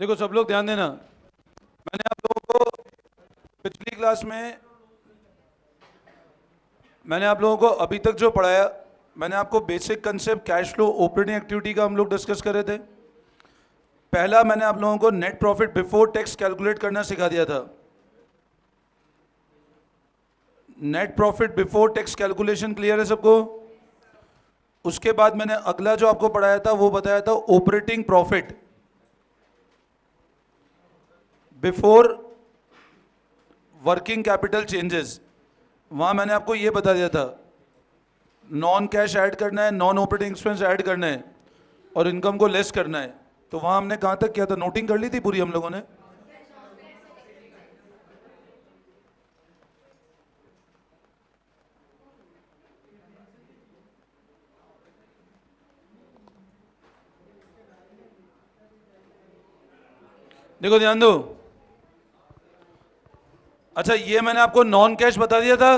देखो सब लोग ध्यान देना। मैंने आप लोगों को पिछली क्लास में मैंने आप लोगों को अभी तक जो पढ़ाया, मैंने आपको basic concept cash flow operating activity का हम लोग डिस्कस कर रहे थे। पहला मैंने आप लोगों को net profit before tax calculate करना सिखा दिया था। Net profit before tax calculation clear है सबको? उसके बाद मैंने अगला जो आपको पढ़ाया था वो बताया था operating profit before working capital changes. वहां मैंने आपको ये बता दिया था नॉन कैश ऐड करना है, नॉन ऑपरेटिंग एक्सपेंस ऐड करना है और इनकम को लेस करना है। तो वहां हमने कहां तक किया था? नोटिंग कर ली थी पूरी हम लोगों ने? देखो ध्यान दो। अच्छा, ये मैंने आपको नॉन कैश बता दिया था।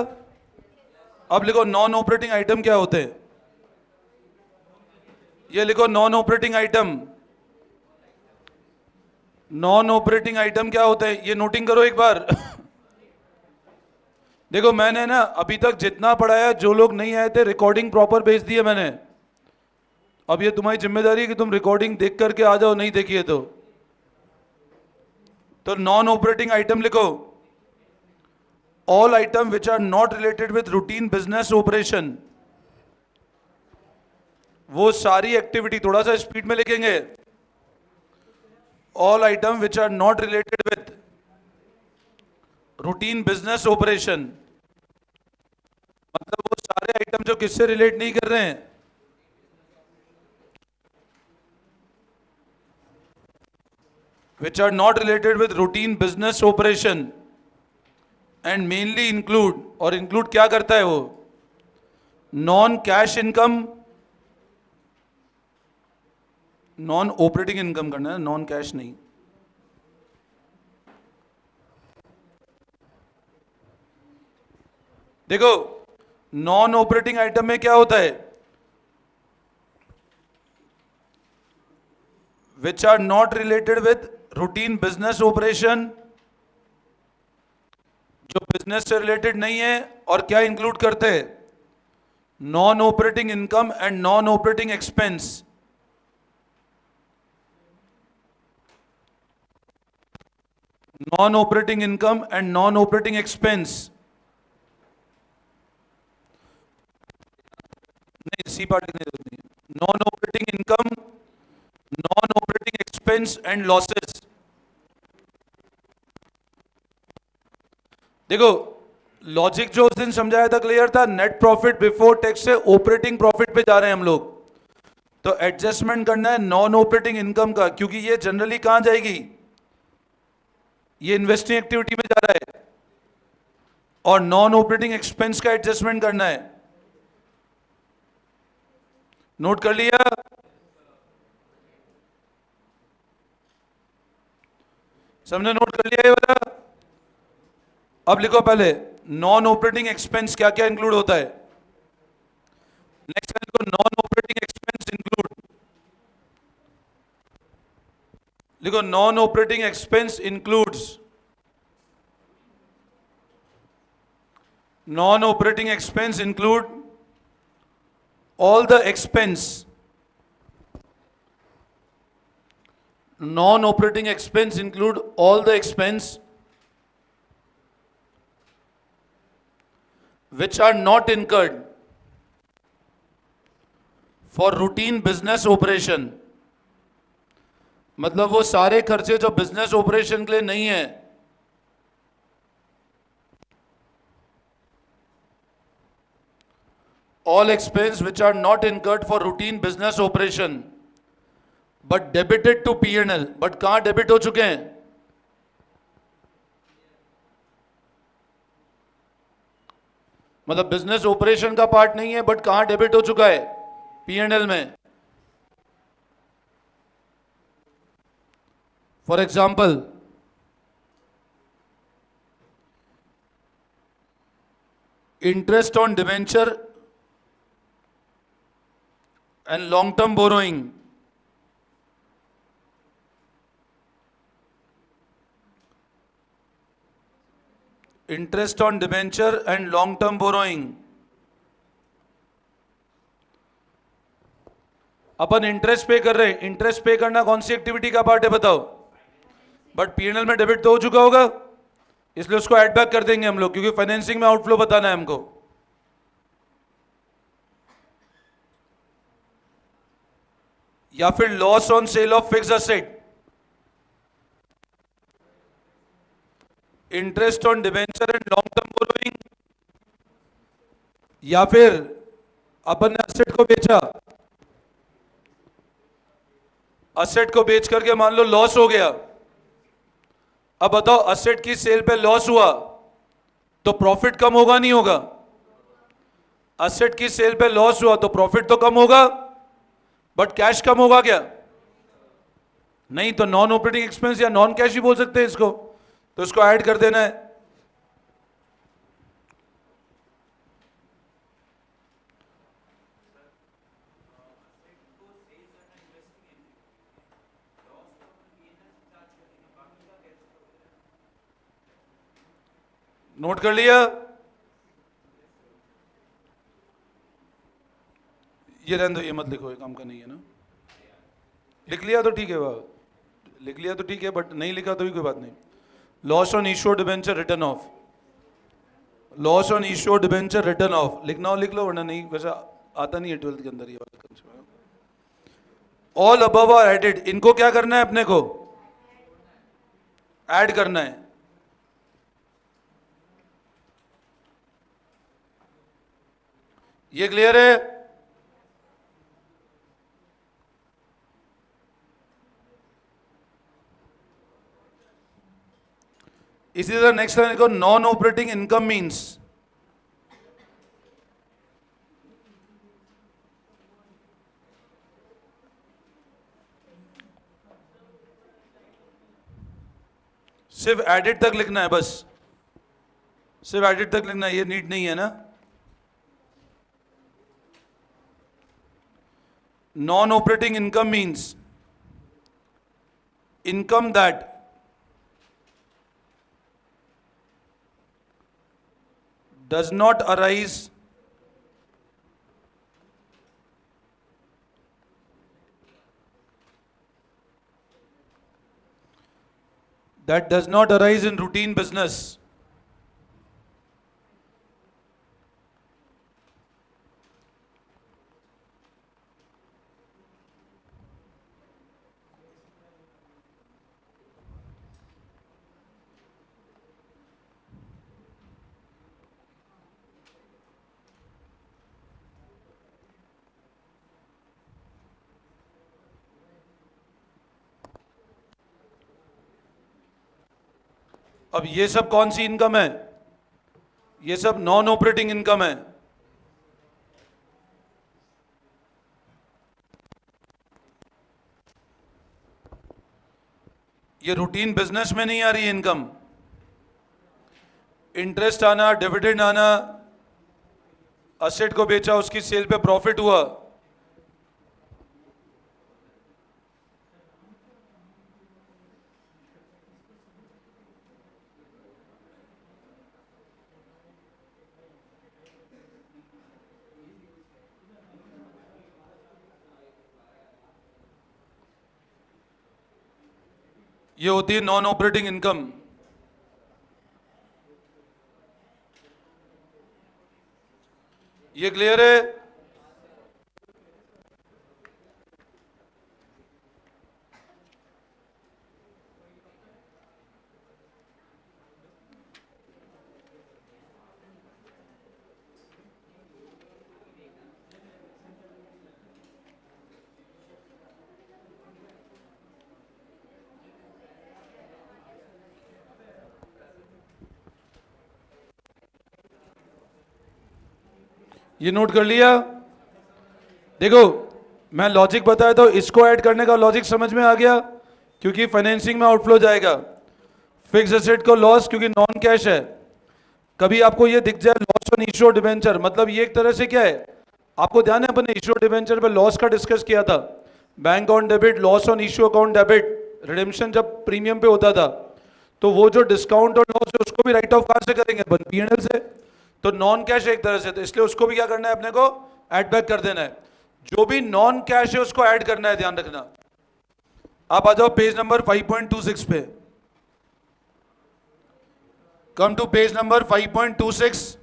अब लिखो नॉन ऑपरेटिंग आइटम क्या होते हैं। ये लिखो non operating item. Non operating item क्या होते हैं ये नोटिंग करो एक बार। देखो मैंने ना अभी तक जितना पढ़ाया, जो लोग नहीं आए थे रिकॉर्डिंग प्रॉपर भेज दी है मैंने। अब ये तुम्हारी जिम्मेदारी है कि तुम रिकॉर्डिंग देख करके आ जाओ, नहीं देखिए तो नॉन ऑपरेटिंग आइटम लिखो all item which are not related with routine business operation. वो सारी एक्टिविटी, थोड़ा सा स्पीड में लिखेंगे, all item which are not related with routine business operation. मतलब वो सारे आइटम जो किससे रिलेट नहीं कर रहे हैं, which are not related with routine business operation and mainly include, और include क्या करता है वो? Non cash income, non operating income करना है, नॉन कैश नहीं। देखो नॉन ऑपरेटिंग आइटम में क्या होता है? Which are not related with routine business operation, जो बिजनेस से रिलेटेड नहीं है। और क्या इंक्लूड करते हैं? Non operating income and non operating expense. Non operating income and non operating expense. नहीं, सी पार्ट लिखने की जरूरत नहीं है। Non operating income, non operating expense and losses. देखो लॉजिक जो उस दिन समझाया था क्लियर था। नेट प्रॉफिट बिफोर टैक्स से ऑपरेटिंग प्रॉफिट पे जा रहे हैं हम लोग, तो एडजस्टमेंट करना है नॉन ऑपरेटिंग इनकम का, क्योंकि ये जनरली कहां जाएगी? ये इन्वेस्टिंग एक्टिविटी में जा रहा है। और नॉन ऑपरेटिंग एक्सपेंस का एडजस्टमेंट करना है। नोट कर लिया? सबने नोट कर लिया ये वाला? अब लिखो पहले नॉन ऑपरेटिंग एक्सपेंस क्या क्या इंक्लूड होता है। नेक्स्ट लिखो नॉन ऑपरेटिंग एक्सपेंस इंक्लूड। लिखो non operating expense includes, non operating expense include all the expense, non-operating expense include all the expense which are not incurred for routine business operation। मतलब वो सारे खर्चे जो business operation के लिए नहीं है। all expense which are not incurred for routine business operation but debited to P&L। But कहां डेबिट हो चुके हैं? मतलब बिजनेस ऑपरेशन का पार्ट नहीं है बट कहां डेबिट हो चुका है? P&L में। For example interest on debenture and long term borrowing, interest on debenture and long term borrowing. Upon interest पे कर रहे हैं, इंटरेस्ट पे करना कौन सी एक्टिविटी का पार्ट है बताओ? बट पीएनएल में डेबिट तो हो चुका होगा, इसलिए उसको ऐड बैक कर देंगे हम लोग, क्योंकि फाइनेंसिंग में आउटफ्लो बताना है हमको। या फिर loss on sale of fixed asset, interest on debenture and long term borrowing, या फिर अपन ने असेट को बेचा, असेट को बेच करके मान लो लॉस हो गया। अब बताओ असेट की सेल पे लॉस हुआ तो प्रॉफिट कम होगा नहीं होगा? असेट की सेल पे लॉस हुआ तो प्रॉफिट तो कम होगा, बट कैश कम होगा क्या? नहीं, तो नॉन ऑपरेटिंग एक्सपेंस या नॉन कैश ही बोल सकते हैं इसको, तो इसको ऐड कर देना है। नोट कर लिया? ये रहने दो, ये मत लिखो, ये काम का नहीं है ना। लिख लिया तो ठीक है, वाह, लिख लिया तो ठीक है, बट नहीं लिखा तो भी कोई बात नहीं। Loss on issued debenture return of, loss on issued debenture return of लिखना हो लिख लो, वरना नहीं, वैसा आता नहीं है 12th के अंदर ये वाला concept. All above are added, इनको क्या करना है अपने को? ऐड करना है। ये क्लियर है? इसी तरह नेक्स्ट लाइन को नॉन ऑपरेटिंग इनकम मींस, सिर्फ एडिट तक लिखना है, बस सिर्फ एडिट तक लिखना है, ये नीड नहीं है ना। Non operating income means income that does not arise in routine business, अब ये सब कौन सी इनकम है? ये सब नॉन ऑपरेटिंग इनकम है। ये रूटीन बिजनेस में नहीं आ रही है इनकम। इंटरेस्ट आना, डिविडेंड आना, असेट को बेचा उसकी सेल पे प्रॉफिट हुआ, ये होती है नॉन ऑपरेटिंग इनकम। ये क्लियर है? ये नोट कर लिया? देखो मैं लॉजिक बताया तो इसको ऐड करने का लॉजिक समझ में आ गया, क्योंकि फाइनेंसिंग में आउटफ्लो जाएगा। फिक्स एसेट को लॉस क्योंकि नॉन कैश है। कभी आपको ये दिख जाए लॉस ऑन इश्यू डिबेंचर, मतलब ये एक तरह से क्या है, आपको ध्यान है अपन ने इश्यू डिबेंचर पे लॉस का डिस्कस किया था। Bank on debit, loss on issue account debit, redemption जब प्रीमियम पे होता था तो वो जो डिस्काउंट और लॉस है उसको भी राइट ऑफ कहां से करेंगे? पीएनएल से। तो नॉन कैश एक तरह से, तो इसलिए उसको भी क्या करना है अपने को? ऐड बैक कर देना है। जो भी नॉन कैश है उसको ऐड करना है, ध्यान रखना। आप आ जाओ पेज नंबर 5.26 पे। Come to page number 5.26।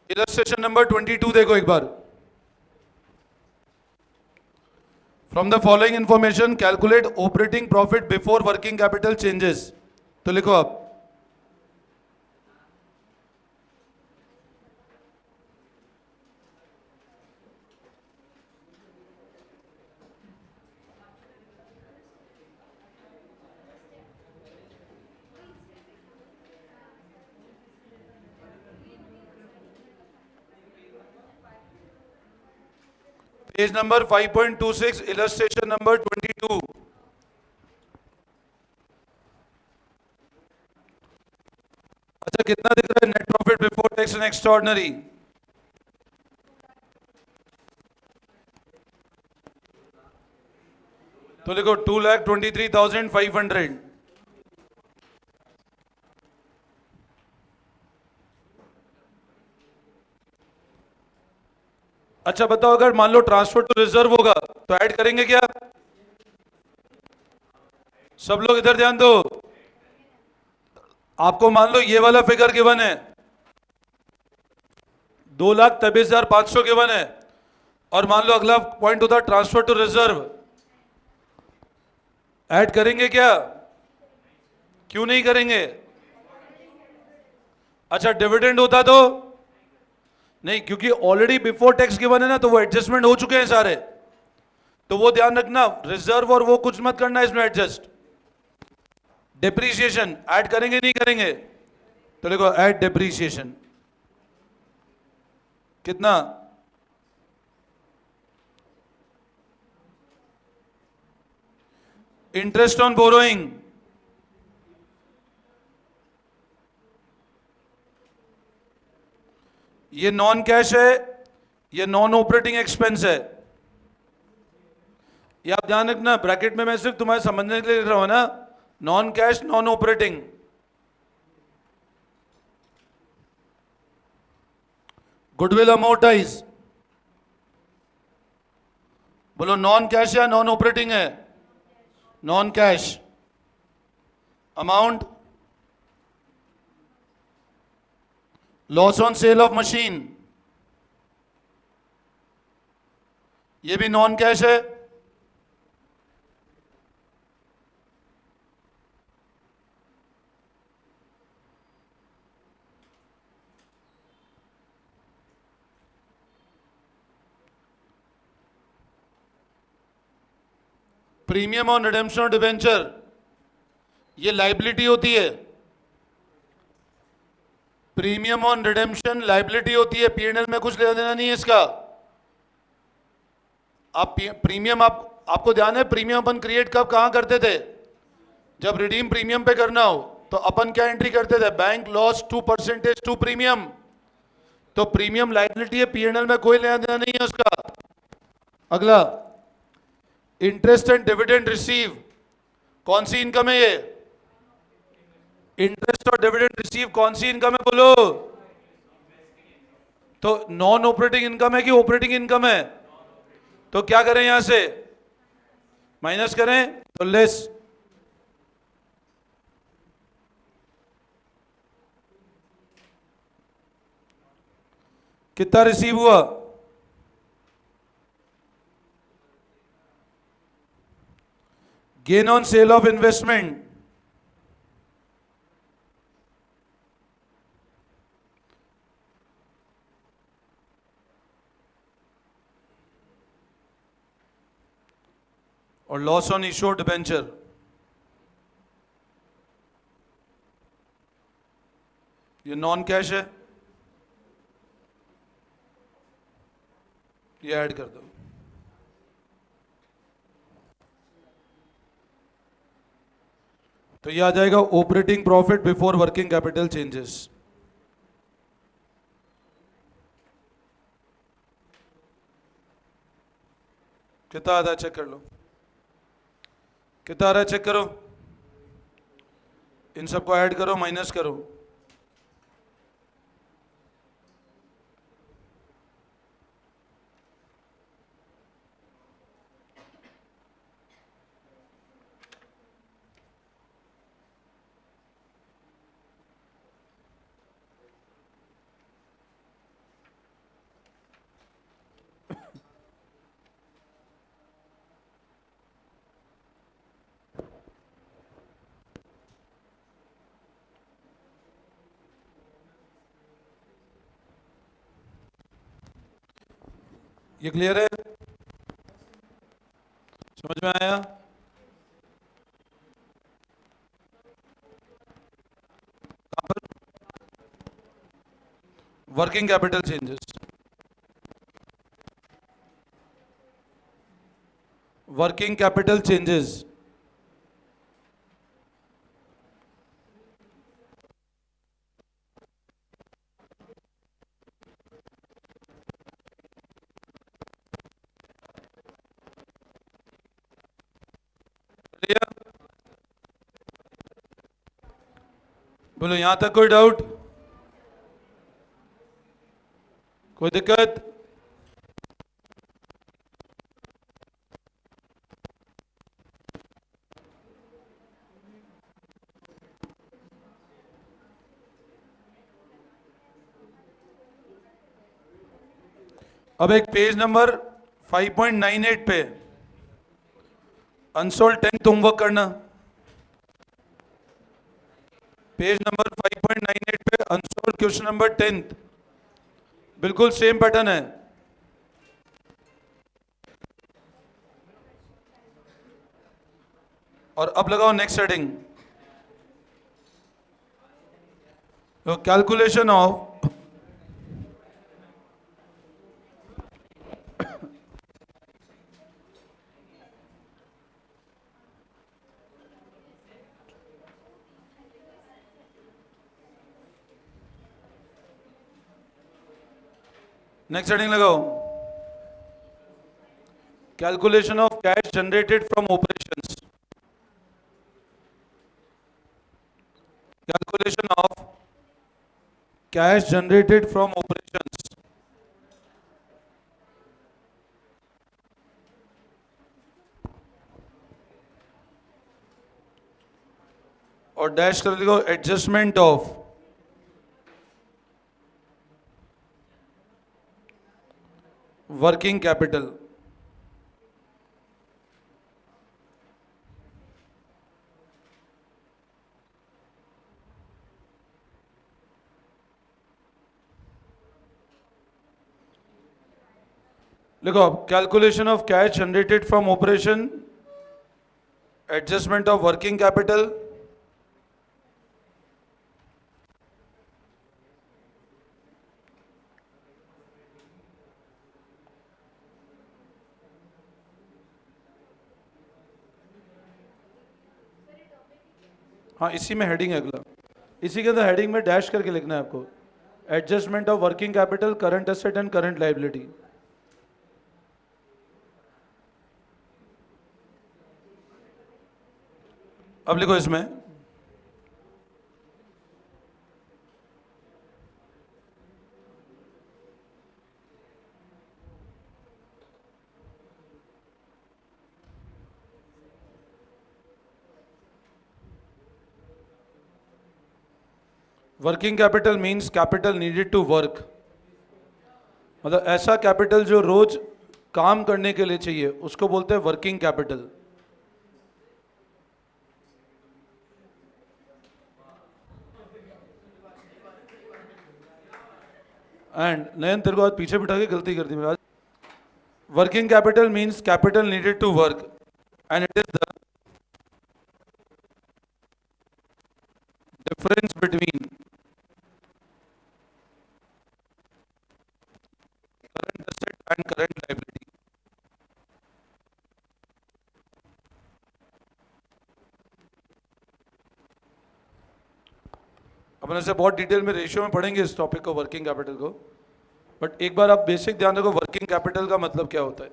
Illustration number 22 देखो एक बार। From the following information calculate operating profit before working capital changes. तो लिखो आप। Page number 5.26 illustration number 22। अच्छा कितना दिख रहा है net profit before tax and extraordinary? तो लिखो 2,23,500। अच्छा बताओ, अगर मान लो ट्रांसफर टू रिजर्व होगा तो ऐड करेंगे क्या? सब लोग इधर ध्यान दो। आपको मान लो ये वाला फिगर गिवन है, 2,23,500 गिवन है, और मान लो अगला पॉइंट होता ट्रांसफर टू रिजर्व, ऐड करेंगे क्या? क्यों नहीं करेंगे? अच्छा डिविडेंड होता तो नहीं, क्योंकि ऑलरेडी बिफोर टैक्स गिवन है ना, तो वो एडजस्टमेंट हो चुके हैं सारे। तो वो ध्यान रखना, रिजर्व और वो कुछ मत करना इसमें एडजस्ट। डिप्रीशिएशन ऐड करेंगे नहीं करेंगे? तो देखो ऐड डिप्रीशिएशन कितना? इंटरेस्ट ऑन बोरोइंग, ये नॉन कैश है, ये नॉन ऑपरेटिंग एक्सपेंस है। ये आप ध्यान रखना, ब्रैकेट में मैं सिर्फ तुम्हारे समझने के लिए लिख रहा हूं ना, non cash non operating. Goodwill amortise, बोलो नॉन कैश या नॉन ऑपरेटिंग है? Non cash. Amount loss on sale of machine, ये भी नॉन कैश है। Premium on redemption of debenture, ये लाइबिलिटी होती है। प्रीमियम ऑन रिडेम्पशन लाइबिलिटी होती है, पीएनएल में कुछ लेना देना नहीं है इसका। आप प्रीमियम आपको ध्यान है प्रीमियम अपन क्रिएट कब कहां करते थे? जब रिडीम प्रीमियम पे करना हो तो अपन क्या एंट्री करते थे? Bank loss 2% to premium. तो प्रीमियम लाइबिलिटी है, पीएनएल में कोई लेना देना नहीं है उसका। अगला इंटरेस्ट एंड डिविडेंड रिसीव, कौन सी इनकम है ये? इंटरेस्ट और डिविडेंड रिसीव कौन सी इनकम है बोलो? तो नॉन ऑपरेटिंग इनकम है कि ऑपरेटिंग इनकम है? तो क्या करें, यहां से माइनस करें तो लेस। कितना रिसीव हुआ? Gain on sale of investment, और लॉस ऑन इश्यूड डिबेंचर, ये नॉन कैश है, ये ऐड कर दो। तो ये आ जाएगा operating profit before working capital changes. कितना आता है चेक कर लो, कितना आ रहा है चेक करो, इन सबको ऐड करो माइनस करो। ये क्लियर है, समझ में आया? कहां पर? Working capital changes, working capital changes. बोलो यहां तक कोई डाउट, कोई दिक्कत? अब एक पेज नंबर 5.98 पे अनसोल्ड 10th होमवर्क करना। पेज नंबर 5.98 पे अनसोल्ड क्वेश्चन नंबर 10th, बिल्कुल सेम पैटर्न है। और अब लगाओ next heading, calculation of next heading लगाओ, calculation of cash generated from operations, calculation of cash generated from operations. और डैश कर लिखो एडजस्टमेंट ऑफ वर्किंग कैपिटल। लिखो अब calculation of cash generated from operation, adjustment of working capital, हाँ इसी में heading है अगला, इसी के अंदर हेडिंग में डैश करके लिखना है आपको, adjustment of working capital, current asset and current liability. अब लिखो इसमें working capital means capital needed to work, मतलब ऐसा कैपिटल जो रोज काम करने के लिए चाहिए उसको बोलते हैं वर्किंग कैपिटल। एंड नयन तेरे को आज पीछे बिठा के गलती कर दी मेरे आज। Working capital means capital needed to work and it is the difference between current asset and current liability। अपन ऐसे बहुत डिटेल में रेशियो में पढ़ेंगे इस टॉपिक को, वर्किंग कैपिटल को, बट एक बार आप बेसिक ध्यान रखो वर्किंग कैपिटल का मतलब क्या होता है।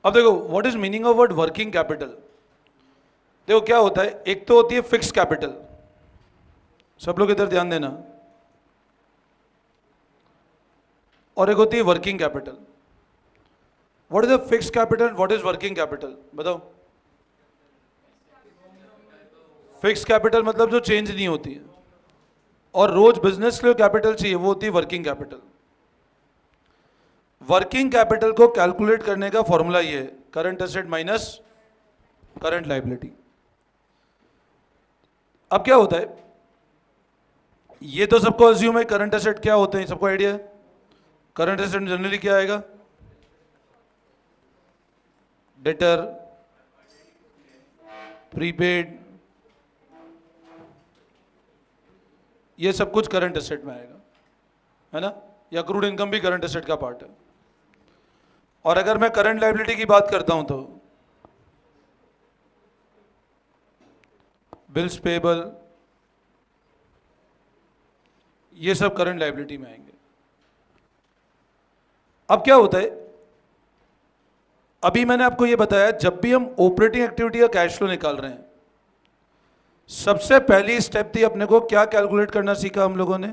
अब देखो what is meaning of word working capital. देखो क्या होता है, एक तो होती है फिक्स कैपिटल, सब लोग इधर ध्यान देना, और एक होती है working capital. What is a fix capital, what is working capital, बताओ। फिक्स कैपिटल मतलब जो चेंज नहीं होती है, और रोज बिजनेस के लिए कैपिटल चाहिए, वो होती है वर्किंग कैपिटल। वर्किंग कैपिटल को कैलकुलेट करने का फॉर्मूला ये है, current asset minus current liability. अब क्या होता है, ये तो सबको अज्यूम है करंट एसेट क्या होते हैं, सबको आइडिया है। करंट एसेट जनरली क्या आएगा, डेटर, प्रीपेड, ये सब कुछ करंट एसेट में आएगा, है ना। या अक्रूड इनकम भी करंट एसेट का पार्ट है। और अगर मैं करंट लायबिलिटी की बात करता हूं तो बिल्स पेबल, ये सब करंट लायबिलिटी में आएंगे। अब क्या होता है, अभी मैंने आपको ये बताया, जब भी हम ऑपरेटिंग एक्टिविटी का कैश फ्लो निकाल रहे हैं, सबसे पहली स्टेप थी अपने को क्या कैलकुलेट करना सीखा हम लोगों ने,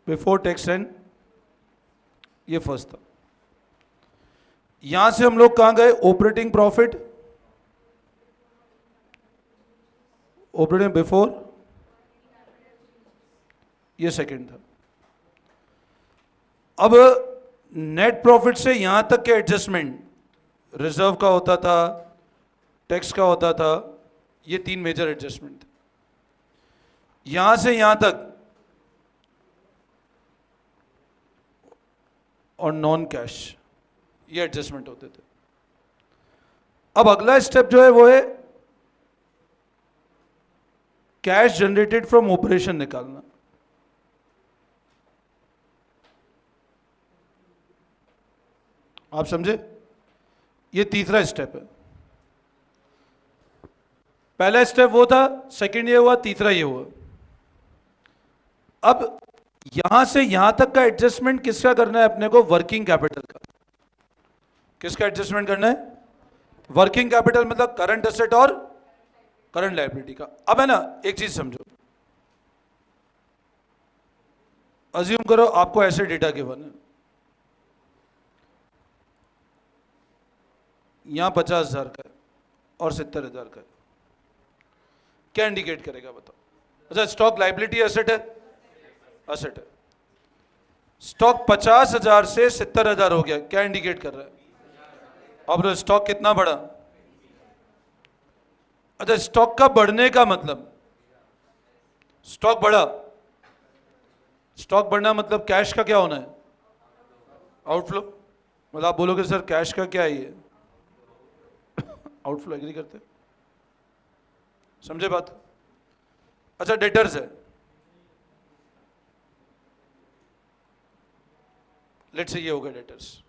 बिफोर टैक्स एंड, ये फर्स्ट था। यहां से हम लोग कहां गए, ऑपरेटिंग प्रॉफिट, ऑपरेटिंग बिफोर, ये सेकंड था। अब नेट प्रॉफिट से यहां तक के एडजस्टमेंट, रिजर्व का होता था, टैक्स का होता था, ये तीन मेजर एडजस्टमेंट थे। यहां से यहां तक और नॉन कैश, ये एडजस्टमेंट होते थे। अब अगला स्टेप जो है वो है कैश जनरेटेड फ्रॉम ऑपरेशन निकालना। आप समझे, ये तीसरा स्टेप है। पहला स्टेप वो था, सेकंड ये हुआ, तीसरा ये हुआ। अब यहां से यहां तक का एडजस्टमेंट किसका करना है अपने को, वर्किंग कैपिटल का। किसका एडजस्टमेंट करना है, वर्किंग कैपिटल, मतलब करंट एसेट और करंट लायबिलिटी का। अब है ना, एक चीज समझो, अज्यूम करो आपको ऐसे डेटा गिवन है, यहां 50,000 का है और 70,000 का है, क्या इंडिकेट करेगा बताओ। अच्छा, स्टॉक लायबिलिटी एसेट है, एसेट है। स्टॉक 50,000 से 70,000 हो गया, क्या इंडिकेट कर रहा है। अब स्टॉक कितना बढ़ा, अच्छा स्टॉक का बढ़ने का मतलब, स्टॉक बढ़ा, स्टॉक बढ़ना मतलब कैश का क्या होना है, आउटफ्लो। मतलब आप बोलोगे सर कैश का क्या है ये, आउटफ्लो। एग्री करते, समझे बात। अच्छा डेटर्स है, लेट्स से ये हो गया डेटर्स।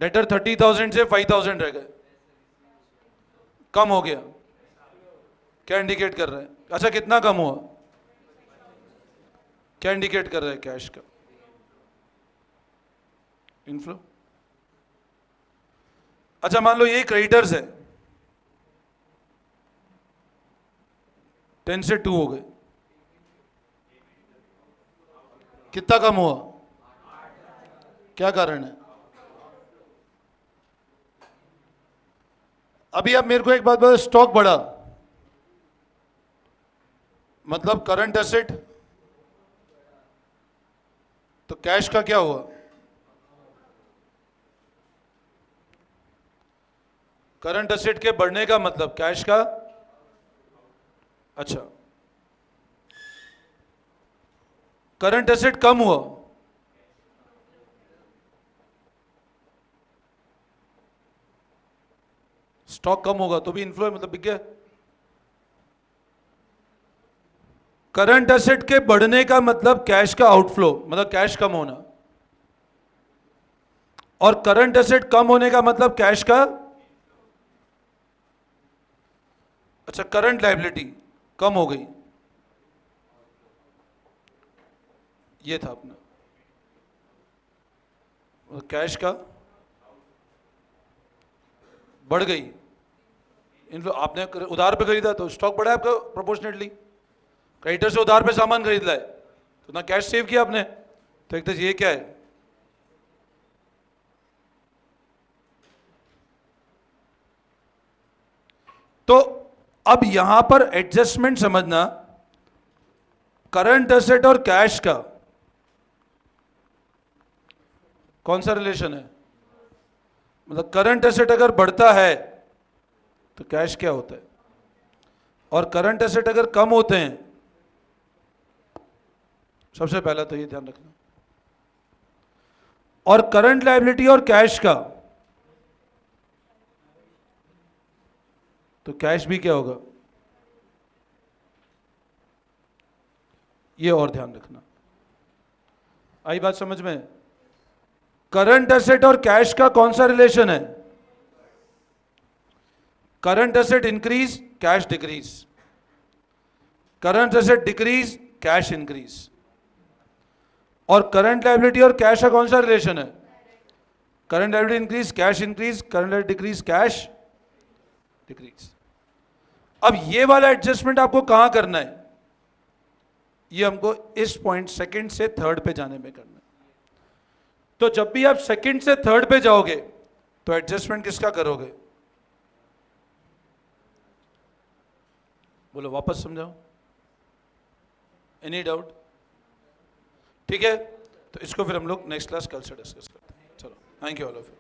डेटर 30,000 से 5,000 रह गए, कम हो गया, क्या इंडिकेट कर रहा है। अच्छा कितना कम हुआ, क्या इंडिकेट कर रहा है, कैश का इनफ्लो। अच्छा मान लो ये क्रेडिटर्स है, 10 से 2 हो गए, कितना कम हुआ, क्या कारण है। अभी आप मेरे को एक बात बताओ, स्टॉक बढ़ा मतलब करंट एसेट, तो कैश का क्या हुआ, करंट एसेट के बढ़ने का मतलब कैश का। अच्छा करंट एसेट कम हुआ, स्टॉक कम होगा तो भी इन्फ्लो है, मतलब बिक गया। करंट एसेट के बढ़ने का मतलब कैश का आउटफ्लो, मतलब कैश कम होना, और करंट एसेट कम होने का मतलब कैश का, अच्छा करंट लायबिलिटी कम हो गई, ये था अपना। कैश का बढ़ गई, इन आपने उधार पे खरीदा तो स्टॉक बढ़ा है आपका प्रोपोर्शनेटली, क्रेडिटर से उधार पे सामान खरीद लाए तो ना कैश सेव किया आपने। तो एक तो ये क्या है, तो अब यहां पर एडजस्टमेंट समझना, करंट एसेट और कैश का कौन सा रिलेशन है, मतलब करंट एसेट अगर बढ़ता है तो कैश क्या होता है, और करंट एसेट अगर कम होते हैं, सबसे पहला तो ये ध्यान रखना, और करंट लायबिलिटी और कैश का, तो कैश भी क्या होगा, ये और ध्यान रखना। आई बात समझ में? करंट एसेट और कैश का कौन सा रिलेशन है, current asset increase cash decrease, current asset decrease cash increase, और करंट लायबिलिटी और कैश का कौन सा रिलेशन है, current liability increase cash increase, current liability decrease cash decrease. अब ये वाला एडजस्टमेंट आपको कहां करना है, ये हमको इस पॉइंट सेकंड से थर्ड पे जाने में करना है। तो जब भी आप सेकंड से थर्ड पे जाओगे तो एडजस्टमेंट किसका करोगे, बोलो वापस समझाओ, एनी डाउट? ठीक है, तो इसको फिर हम लोग नेक्स्ट क्लास कल से डिस्कस करते हैं। चलो, thank you all of you.